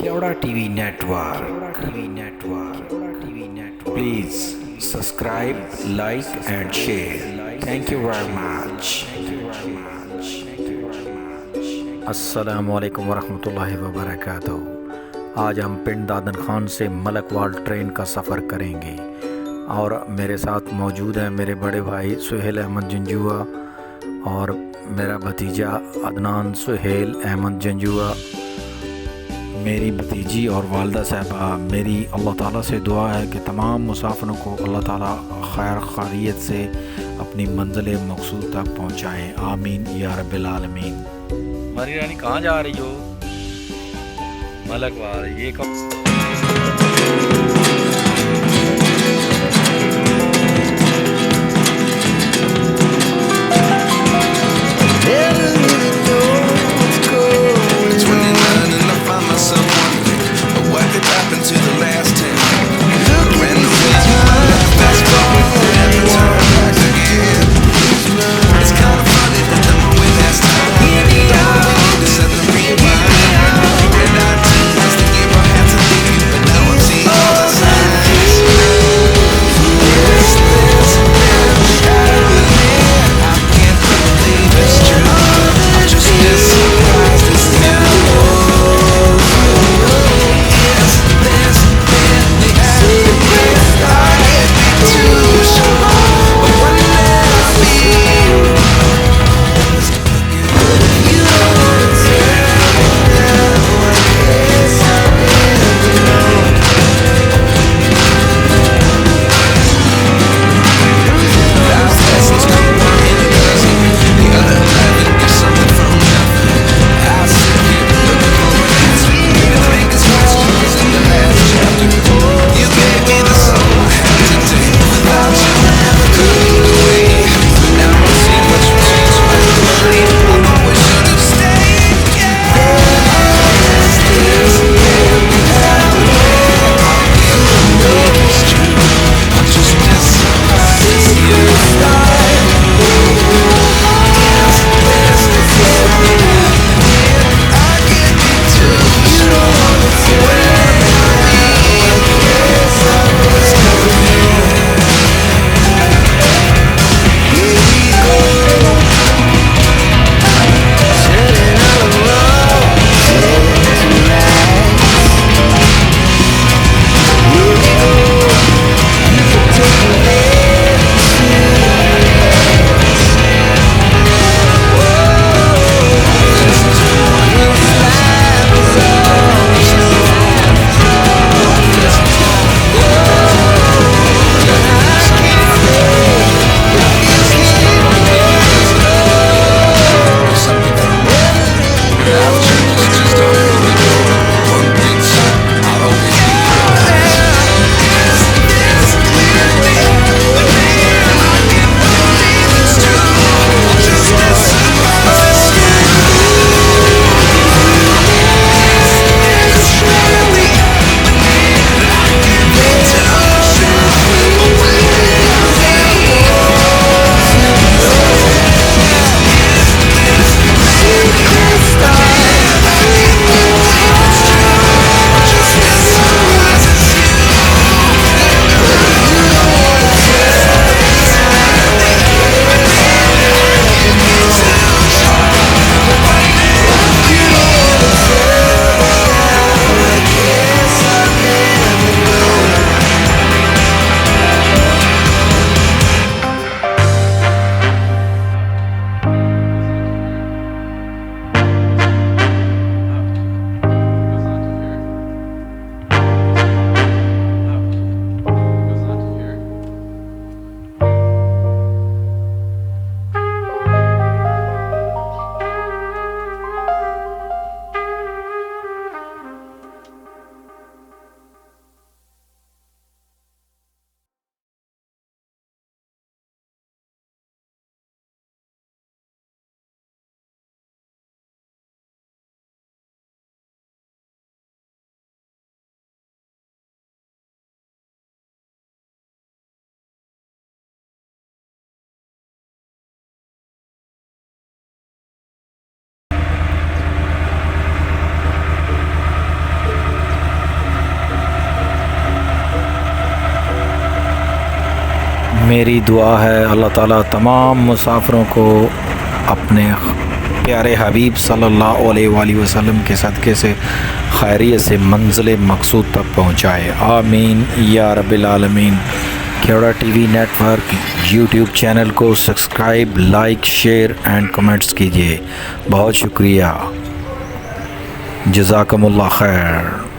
Kyoda TV Network. Please subscribe, like and share. Thank you very much. अस्सलामु अलैकुम वरहमतुल्लाहि वबरकातुहू। आज हम पिंड दादन खान से मलकवाल ट्रेन का सफ़र करेंगे और मेरे साथ मौजूद हैं मेरे बड़े भाई सुहेल अहमद जंजुआ और मेरा भतीजा अदनान सुहेल अहमद जंजुआ, मेरी भतीजी और वालदा साहबा। मेरी अल्लाह ताला से दुआ है कि तमाम मुसाफिरों को अल्लाह ताला खैर खैरियत से अपनी मंजिल मकसूद तक पहुँचाएँ। आमीन या रब्बिल आलमीन। हमारी रानी कहाँ जा रही हो? मलकवाल। ये कब मेरी दुआ है अल्लाह ताला तमाम मुसाफिरों को अपने प्यारे हबीब सल्लल्लाहु अलैहि वसल्लम के सदक़े से खैरियत से मंज़िल मक़सूद तक पहुँचाए। आमीन या रब्बिल आलमीन। केवड़ा टीवी नेटवर्क यूट्यूब चैनल को subscribe, like, share and comments कीजिए। बहुत शुक्रिया। जज़ाकमुल्लाह खैर।